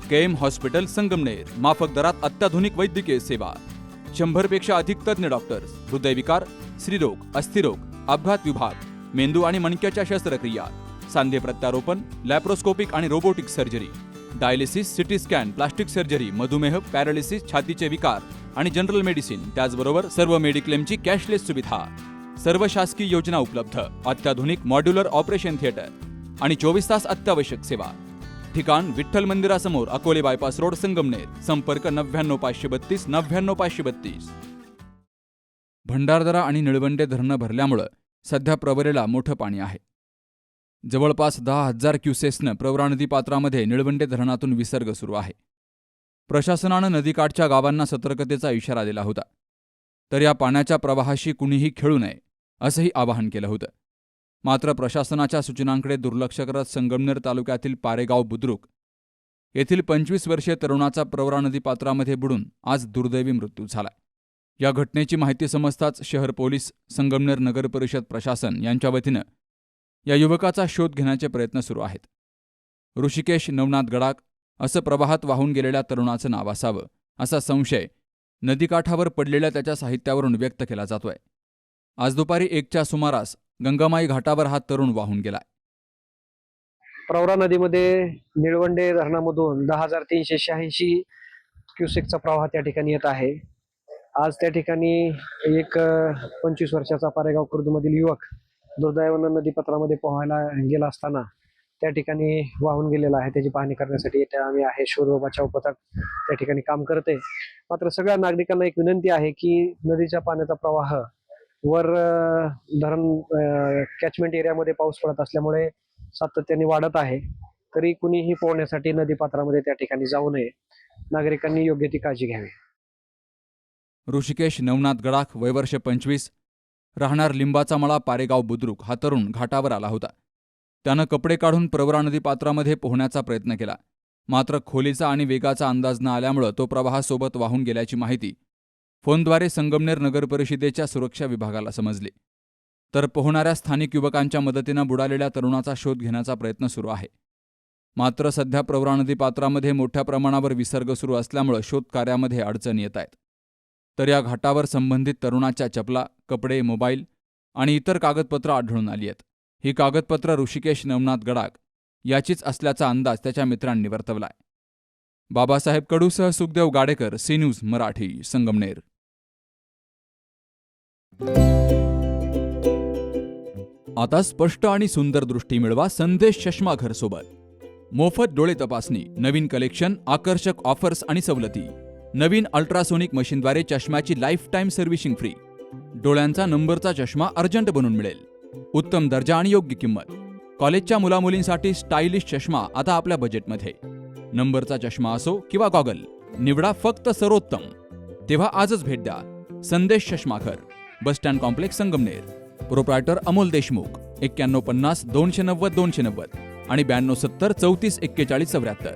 KM hospital Sangamner, माफक दरात अत्याधुनिक वैद्यकीय सेवा, 100 पेक्षा अधिक तज्ञ डॉक्टर्स, हृदयविकार, स्त्रीरोग, अस्थिरोग, अपघात विभाग, मेंदू आणि मणक्याच्या शस्त्रक्रिया, सांधे प्रत्यारोपण, लॅप्रोस्कोपिक आणि robotic surgery, dialysis, CT scan, plastic surgery, मधुमेह, पॅरालिसिस, छातीचे विकार आणि जनरल मेडिसिन, त्याचबरोबर सर्व मेडिक्लेमची कॅशलेस सुविधा, सर्व शासकीय योजना उपलब्ध, अत्याधुनिक मॉड्युलर ऑपरेशन थिएटर आणि 24 तास अत्यावश्यक सेवा. ठिकाण विठ्ठल मंदिरासमोर, अकोले बायपास रोड, संगमनेर. संपर्क 99532 99532. भंडारदरा आणि निळवंडे धरणं भरल्यामुळं सध्या प्रवरेला मोठं पाणी आहे. जवळपास 10,000 क्युसेसनं प्रवरा नदी पात्रामध्ये निळवंडे धरणातून विसर्ग सुरू आहे. प्रशासनानं नदीकाठच्या गावांना सतर्कतेचा इशारा दिला होता. तर या पाण्याच्या प्रवाहाशी कुणीही खेळू नये असंही आवाहन केलं होतं. मात्र प्रशासनाच्या सूचनांकडे दुर्लक्ष करत संगमनेर तालुक्यातील पारेगाव बुद्रुक येथील 25 वर्षीय तरुणाचा प्रवरा नदी पात्रामध्ये बुडून आज दुर्दैवी मृत्यू झाला. या घटनेची माहिती समजताच शहर पोलीस, संगमनेर नगर परिषद प्रशासन यांच्या वतीनं या युवकाचा शोध घेण्याचे प्रयत्न सुरू आहेत. ऋषिकेश नवनाथ गडाख असं प्रवाहात वाहून गेलेल्या तरुणाचं नाव असावं असा संशय नदीकाठावर पडलेल्या त्याच्या साहित्यावरून व्यक्त केला जातोय. आज दुपारी 1च्या सुमारास गंगामाई घाटावर हा तरुण वाहून गेलाय. प्रवरा नदीमध्ये निळवंडे धरणामधून 10,386 क्युसेकचा प्रवाह त्या ठिकाणी येत आहे. आज त्या ठिकाणी एक 25 वर्षाचा पारेगाव खुर्दमधील युवक दुर्दैवानं नदीपात्रामध्ये पोहायला गेला असताना त्या ठिकाणी वाहून गेलेला आहे. त्याची पाहणी करण्यासाठी इथे आम्ही आहे. शोध व बचाव पथक त्या ठिकाणी काम करते. मात्र सगळ्या नागरिकांना एक विनंती आहे की नदीच्या पाण्याचा प्रवाह वर धरण कॅचमेंट एरियामध्ये पाऊस पडत असल्यामुळे सातत्याने वाढत आहे. तरी कुणीही पोहण्यासाठी नदीपात्रामध्ये त्या ठिकाणी जाऊ नये. नागरिकांनी योग्य ती काळजी घ्यावी. ऋषिकेश नवनाथ गडाख, वयवर्ष 25, राहणार लिंबाचा मळा, पारेगाव बुद्रुक हा तरुण घाटावर आला होता. त्यानं कपडे काढून प्रवरा नदी पात्रामध्ये पोहण्याचा प्रयत्न केला. मात्र खोलीचा आणि वेगाचा अंदाज न आल्यामुळं तो प्रवाहासोबत वाहून गेल्याची माहिती फोनद्वारे संगमनेर नगर परिषदेच्या सुरक्षा विभागाला समजली. तर पोहणाऱ्या स्थानिक युवकांच्या मदतीनं बुडालेल्या तरुणाचा शोध घेण्याचा प्रयत्न सुरू आहे. मात्र सध्या प्रवरा नदी पात्रामध्ये मोठ्या प्रमाणावर विसर्ग सुरू असल्यामुळं शोध कार्यामध्ये अडचणी येत आहेत. तर या घाटावर संबंधित तरुणाच्या चपला, कपडे, मोबाईल आणि इतर कागदपत्रं आढळून आली आहेत. ही कागदपत्रं ऋषिकेश नवनाथ गडाख याचीच असल्याचा अंदाज त्याच्या मित्रांनी वर्तवलाय. बाबासाहेब कडूसह सुखदेव गाडेकर, सी न्यूज मराठी, संगमनेर. आता स्पष्ट आणि सुंदर दृष्टी मिळवा संदेश चष्माघर सोबत. मोफत डोळे तपासणी, नवीन कलेक्शन, आकर्षक ऑफर्स आणि सवलती. नवीन अल्ट्रासोनिक मशीनद्वारे चष्म्याची लाईफ टाईम सर्व्हिसिंग फ्री. डोळ्यांचा नंबरचा चष्मा अर्जंट बनून मिळेल. उत्तम दर्जा आणि योग्य किंमत. कॉलेजच्या मुलामुलींसाठी स्टायलिश चष्मा आता आपल्या बजेटमध्ये. नंबरचा चष्मा असो किंवा गॉगल, निवडा फक्त सर्वोत्तम. तेव्हा आजच भेट द्या Sandesh Chashmaghar, bus stand complex, Sangamner. Proprietor Amol Deshmukh. 9150 290 290 आणि 9270 34 41 74.